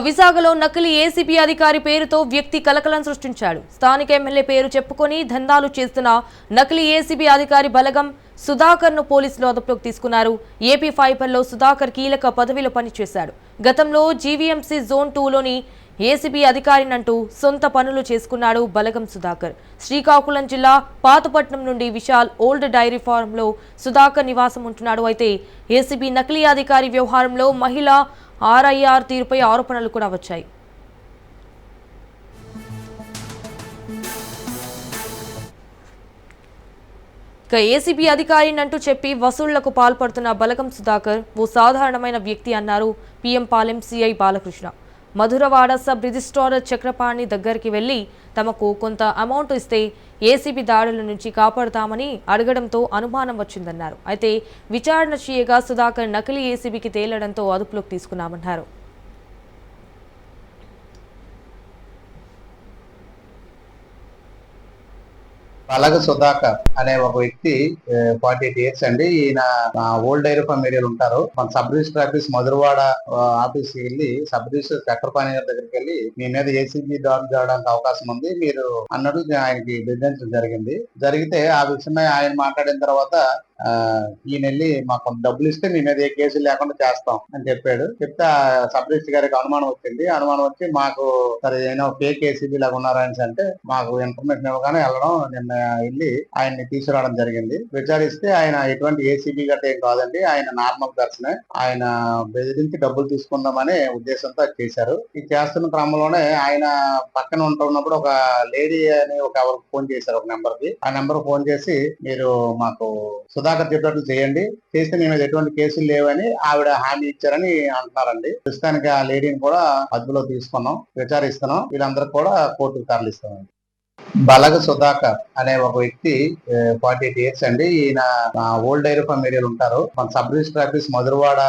విశాఖలో నకిలీ ఏసీబీ అధికారి పేరుతో వ్యక్తి కలకలం సృష్టించాడు. స్థానిక ఎమ్మెల్యే పేరు చెప్పుకొని దందాలు చేస్తున్న నకిలీ ఏసీబీ అధికారి బలగం సుధాకర్ ను పోలీసులు అదుపులోకి తీసుకున్నారు. ఏపీ ఫైబర్లో సుధాకర్ కీలక పదవిలో పనిచేశాడు. గతంలో జీవీఎంసీ జోన్ 2లోని ఏసీబీ అధికారినంటూ సొంత పనులు చేసుకున్నాడు బలగం సుధాకర్. శ్రీకాకుళం జిల్లా పాతపట్నం నుండి విశాల్ ఓల్డ్ డైరీ ఫారంలో సుధాకర్ నివాసం ఉంటున్నాడు. అయితే ఏసీబీ నకిలీ అధికారి వ్యవహారంలో మహిళ ఆర్ఐఆర్ తీరుపై ఆరోపణలు కూడా వచ్చాయి. ఏసీబీ అధికారినంటూ చెప్పి వసూళ్లకు పాల్పడుతున్న బలగం సుధాకర్ ఓ సాధారణమైన వ్యక్తి అన్నారు PM Palem CI Balakrishna. Madhurawada sub registrar Chakrapani దగ్గరికి వెళ్లి తమకు కొంత అమౌంట్ ఇస్తే ఏసీబీ దాడుల నుంచి కాపాడుతామని అడగడంతో అనుమానం వచ్చిందన్నారు. అయితే విచారణ చేయగా సుధాకర్ నకిలీ ఏసీబీకి తేలడంతో అదుపులోకి తీసుకున్నామన్నారు. అలాగే సుధాకర్ అనే ఒక వ్యక్తి 48 ఇయర్స్ అండి. ఈయన ఓల్డ్ డైరీ ఫార్మ్ ఏరియాలో ఉంటారు. మన sub register office Madhurawada office కి వెళ్ళి సబ్ రిజిస్టర్ చక్రపాణి గారి దగ్గరికి వెళ్ళి మీ మీద ఏసీబీ దాడులు జరగడానికి అవకాశం ఉంది మీరు అన్నట్టు ఆయనకి బెదిరించడం జరిగితే ఆ విషయమై ఆయన మాట్లాడిన తర్వాత ఈయన వెళ్ళి మాకు కొంత డబ్బులు ఇస్తే మీ మీద ఏ కేసులు లేకుండా చేస్తాం అని చెప్పాడు. చెప్తే సబ్ రిజిస్టర్ గారికి అనుమానం వచ్చి మాకు సరే ఏమైనా ఫేక్ ఏసీబీ లాగా ఉన్నారని అంటే మాకు ఇన్ఫర్మేషన్ ఇవ్వగానే వెళ్ళడం నిన్న వెళ్ళి ఆయన్ని తీసుకురావడం జరిగింది. విచారిస్తే ఆయన ఎటువంటి ఏసీబీ గట్ట ఏం కాదండి, ఆయన నార్మల్ పర్సనే. ఆయన బెదిరించి డబ్బులు తీసుకుందామనే ఉద్దేశంతో చేశారు. ఇది చేస్తున్న క్రమంలోనే ఆయన పక్కన ఉంటున్నప్పుడు ఒక లేడీ అని ఎవరికి ఫోన్ చేశారు, ఒక నెంబర్ కి. ఆ నెంబర్ ఫోన్ చేసి మీరు మాకు సుధాకర్ చెప్పినట్లు చేయండి, చేస్తే మీ మీద ఎటువంటి కేసులు లేవని ఆవిడ హామీ ఇచ్చారని అంటున్నారండి. ప్రస్తుతానికి ఆ లేడీని కూడా అదుపులో తీసుకున్నాం, విచారిస్తున్నాం. వీళ్ళందరూ కూడా కోర్టుకు తరలిస్తాం. బలగ సుధాకర్ అనే ఒక వ్యక్తి 48 ఇయర్స్ అండి. ఈయన ఓల్డ్ డైరీ ఫార్మ్ ఏరియాలో ఉంటారు. మన సబ్ రిజిస్టర్ ఆఫీస్ మధురవాడ